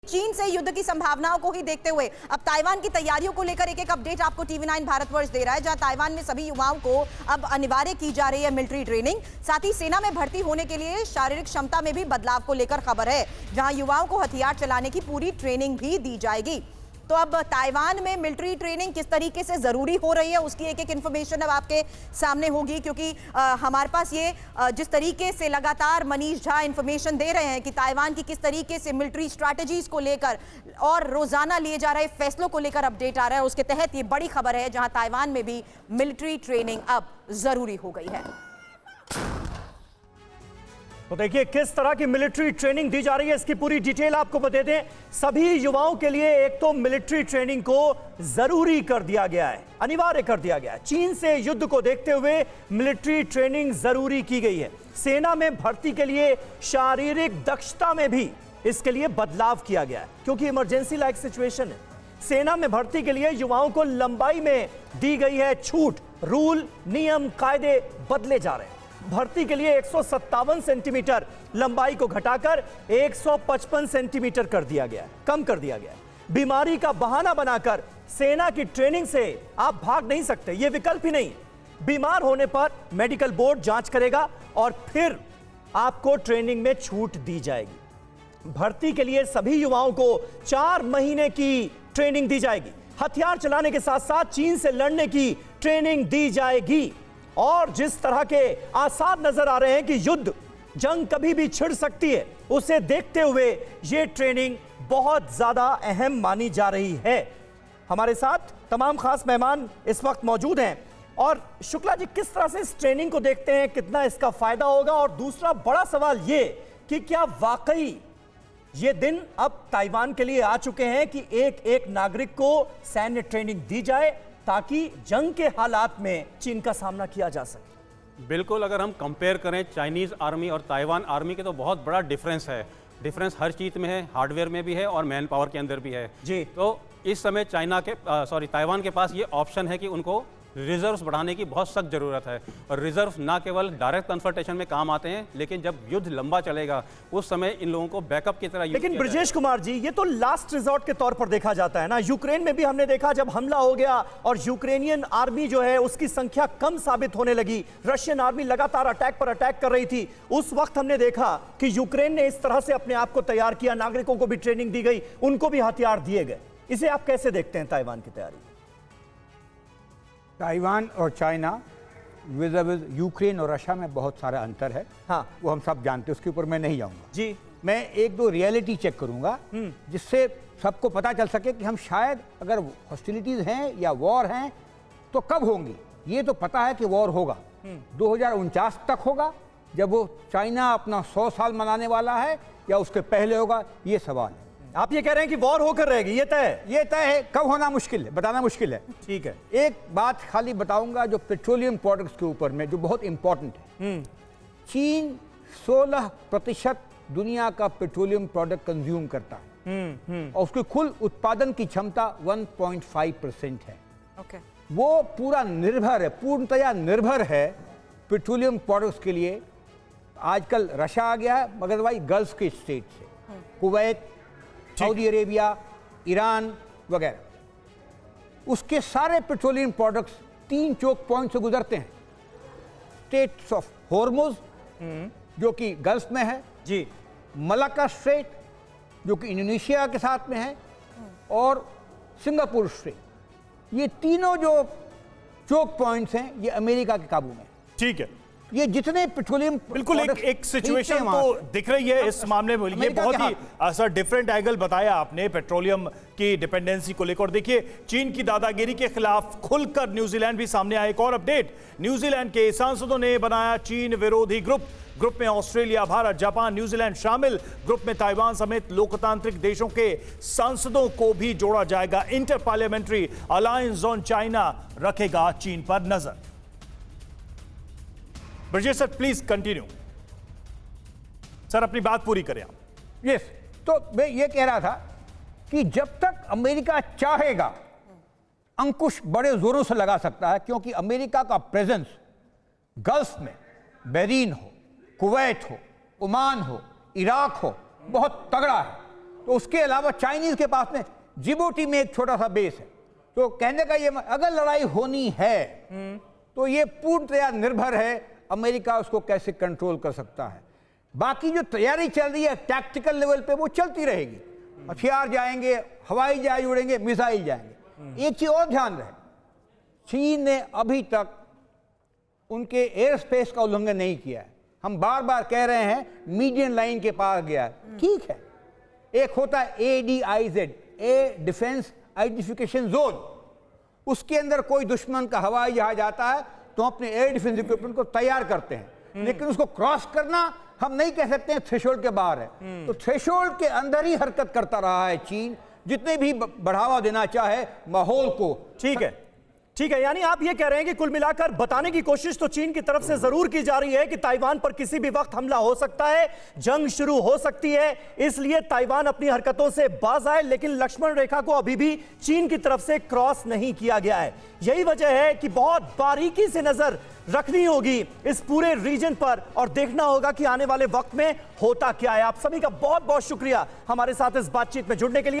चीन से युद्ध की संभावनाओं को ही देखते हुए अब ताइवान की तैयारियों को लेकर एक अपडेट आपको टीवी9 भारतवर्ष दे रहा है, जहां ताइवान में सभी युवाओं को अब अनिवार्य की जा रही है मिलिट्री ट्रेनिंग। साथ ही सेना में भर्ती होने के लिए शारीरिक क्षमता में भी बदलाव को लेकर खबर है, जहां युवाओं को हथियार चलाने की पूरी ट्रेनिंग भी दी जाएगी। तो अब ताइवान में मिलिट्री ट्रेनिंग किस तरीके से जरूरी हो रही है उसकी एक एक इंफॉर्मेशन अब आपके सामने होगी, क्योंकि हमारे पास ये जिस तरीके से लगातार मनीष झा इंफॉर्मेशन दे रहे हैं कि ताइवान की किस तरीके से मिलिट्री स्ट्रैटेजीज को लेकर और रोजाना लिए जा रहे फैसलों को लेकर अपडेट आ रहा है, उसके तहत ये बड़ी खबर है जहां ताइवान में भी मिलिट्री ट्रेनिंग अब जरूरी हो गई है। तो देखिए किस तरह की मिलिट्री ट्रेनिंग दी जा रही है, इसकी पूरी डिटेल आपको बता दें। सभी युवाओं के लिए एक तो मिलिट्री ट्रेनिंग को जरूरी कर दिया गया है, अनिवार्य कर दिया गया है। चीन से युद्ध को देखते हुए मिलिट्री ट्रेनिंग जरूरी की गई है। सेना में भर्ती के लिए शारीरिक दक्षता में भी इसके लिए बदलाव किया गया है, क्योंकि इमरजेंसी लाइक सिचुएशन है। सेना में भर्ती के लिए युवाओं को लंबाई में दी गई है छूट। रूल, नियम, कायदे बदले जा रहे हैं। भर्ती के लिए 157 सेंटीमीटर लंबाई को घटाकर 155 सेंटीमीटर कर दिया गया है, कम कर दिया गया है। बीमारी का बहाना बनाकर सेना की ट्रेनिंग से आप भाग नहीं सकते, यह विकल्प ही नहीं। बीमार होने पर मेडिकल बोर्ड जांच करेगा और फिर आपको ट्रेनिंग में छूट दी जाएगी। भर्ती के लिए सभी युवाओं को 4 महीने की ट्रेनिंग दी जाएगी। हथियार चलाने के साथ साथ चीन से लड़ने की ट्रेनिंग दी जाएगी। और जिस तरह के आसार नजर आ रहे हैं कि युद्ध, जंग कभी भी छिड़ सकती है, उसे देखते हुए यह ट्रेनिंग बहुत ज्यादा अहम मानी जा रही है। हमारे साथ तमाम खास मेहमान इस वक्त मौजूद हैं। और शुक्ला जी, किस तरह से इस ट्रेनिंग को देखते हैं, कितना इसका फायदा होगा? और दूसरा बड़ा सवाल यह कि क्या वाकई ये दिन अब ताइवान के लिए आ चुके हैं कि एक एक नागरिक को सैन्य ट्रेनिंग दी जाए ताकि जंग के हालात में चीन का सामना किया जा सके? बिल्कुल, अगर हम कंपेयर करें चाइनीज़ आर्मी और ताइवान आर्मी के, तो बहुत बड़ा डिफरेंस है। डिफरेंस हर चीज़ में है, हार्डवेयर में भी है और मैन पावर के अंदर भी है जी। तो इस समय ताइवान के पास ये ऑप्शन है कि उनको रिजर्व्स बढ़ाने की बहुत सख्त जरूरत है। और रिजर्व ना केवल डायरेक्ट कन्फ्रंटेशन में काम आते हैं, लेकिन जब युद्ध लंबा चलेगा उस समय इन लोगों को बैकअप की तरह। लेकिन ब्रजेश कुमार जी, ये तो लास्ट रिजॉर्ट के तौर पर देखा जाता है ना। यूक्रेन में भी हमने देखा, जब हमला हो गया और यूक्रेनियन आर्मी जो है उसकी संख्या कम साबित होने लगी, रशियन आर्मी लगातार अटैक पर अटैक कर रही थी, उस वक्त हमने देखा कि यूक्रेन ने इस तरह से अपने आप को तैयार किया, नागरिकों को भी ट्रेनिंग दी गई, उनको भी हथियार दिए गए। इसे आप कैसे देखते हैं ताइवान की तैयारी? ताइवान और चाइना विज़ यूक्रेन और रशिया में बहुत सारा अंतर है। हाँ, वो हम सब जानते हैं, उसके ऊपर मैं नहीं जाऊंगा जी। मैं एक दो रियलिटी चेक करूंगा जिससे सबको पता चल सके कि हम शायद अगर हॉस्टिलिटीज हैं या वॉर हैं तो कब होंगी। ये तो पता है कि वॉर होगा, 2049 तक होगा, जब वो चाइना अपना 100 साल मनाने वाला है, या उसके पहले होगा, ये सवाल है। आप ये कह रहे हैं कि वॉर होकर रहेगी, ये तय है? ये तय है, कब होना मुश्किल है, बताना मुश्किल है। ठीक है, एक बात खाली बताऊंगा जो पेट्रोलियम प्रोडक्ट्स के ऊपर में, जो बहुत इंपॉर्टेंट है। चीन 16% दुनिया का पेट्रोलियम प्रोडक्ट कंज्यूम करता है और उसकी कुल उत्पादन की क्षमता 1.5% है। वो पूरा निर्भर है, पूर्णतया निर्भर है पेट्रोलियम प्रोडक्ट्स के लिए। आजकल रशिया आ गया है, मगर भाई गल्फ के स्टेट से, कुवैत, सऊदी अरेबिया, ईरान वगैरह, उसके सारे पेट्रोलियम प्रोडक्ट्स 3 चोक पॉइंट से गुजरते हैं। स्टेट्स ऑफ हॉर्मुज जो कि गल्फ में है जी, मलाक्का स्ट्रेट जो कि इंडोनेशिया के साथ में है, और सिंगापुर स्ट्रेट। ये तीनों जो चोक पॉइंट्स हैं ये अमेरिका के काबू में। ठीक है, ये जितने पेट्रोलियम बिल्कुल एक सिचुएशन तो दिख रही है इस मामले में। ये बहुत ही सर डिफरेंट एंगल बताया आपने पेट्रोलियम की डिपेंडेंसी को लेकर। देखिए, चीन की दादागिरी के खिलाफ खुलकर न्यूजीलैंड भी सामने आया। एक और अपडेट, न्यूजीलैंड के सांसदों ने बनाया चीन विरोधी ग्रुप में ऑस्ट्रेलिया, भारत, जापान, न्यूजीलैंड शामिल। ग्रुप में ताइवान समेत लोकतांत्रिक देशों के सांसदों को भी जोड़ा जाएगा। Inter parliamentary alliance on China रखेगा चीन पर नजर। Brajesh sir, please continue. Sir, अपनी बात पूरी करें आप। यस, तो मैं ये कह रहा था कि जब तक अमेरिका चाहेगा अंकुश बड़े जोरों से लगा सकता है, क्योंकि अमेरिका का प्रेजेंस गल्फ में, बहरीन हो, कुवैत हो, ओमान हो, इराक हो, बहुत तगड़ा है। तो उसके अलावा चाइनीज के पास में जिबूटी में एक छोटा सा बेस है। तो कहने का ये, अगर लड़ाई होनी है तो ये पूर्णतया निर्भर है अमेरिका उसको कैसे कंट्रोल कर सकता है। बाकी जो तैयारी चल रही है टैक्टिकल लेवल पे वो चलती रहेगी, हथियार जाएंगे, हवाई जहाज उड़ेंगे, मिसाइल जाएंगे। एक चीज और ध्यान रहे, चीन ने अभी तक उनके एयर स्पेस का उल्लंघन नहीं किया है। हम बार बार कह रहे हैं मीडियन लाइन के पास गया है, ठीक है। एक होता है ADIZ, ए डिफेंस आइडेंटिफिकेशन जोन, उसके अंदर कोई दुश्मन का हवाई जहाज आता है तो अपने एयर डिफेंस इक्विपमेंट को तैयार करते हैं, लेकिन उसको क्रॉस करना हम नहीं कह सकते हैं थ्रेशोल्ड के बाहर है। तो थ्रेशोल्ड के अंदर ही हरकत करता रहा है चीन, जितने भी बढ़ावा देना चाहे माहौल को। ठीक है, ठीक है, यानी आप ये कह रहे हैं कि कुल मिलाकर बताने की कोशिश तो चीन की तरफ से जरूर की जा रही है कि ताइवान पर किसी भी वक्त हमला हो सकता है, जंग शुरू हो सकती है, इसलिए ताइवान अपनी हरकतों से बाज आए, लेकिन लक्ष्मण रेखा को अभी भी चीन की तरफ से क्रॉस नहीं किया गया है। यही वजह है कि बहुत बारीकी से नजर रखनी होगी इस पूरे रीजन पर और देखना होगा कि आने वाले वक्त में होता क्या है। आप सभी का बहुत बहुत शुक्रिया हमारे साथ इस बातचीत में जुड़ने के लिए।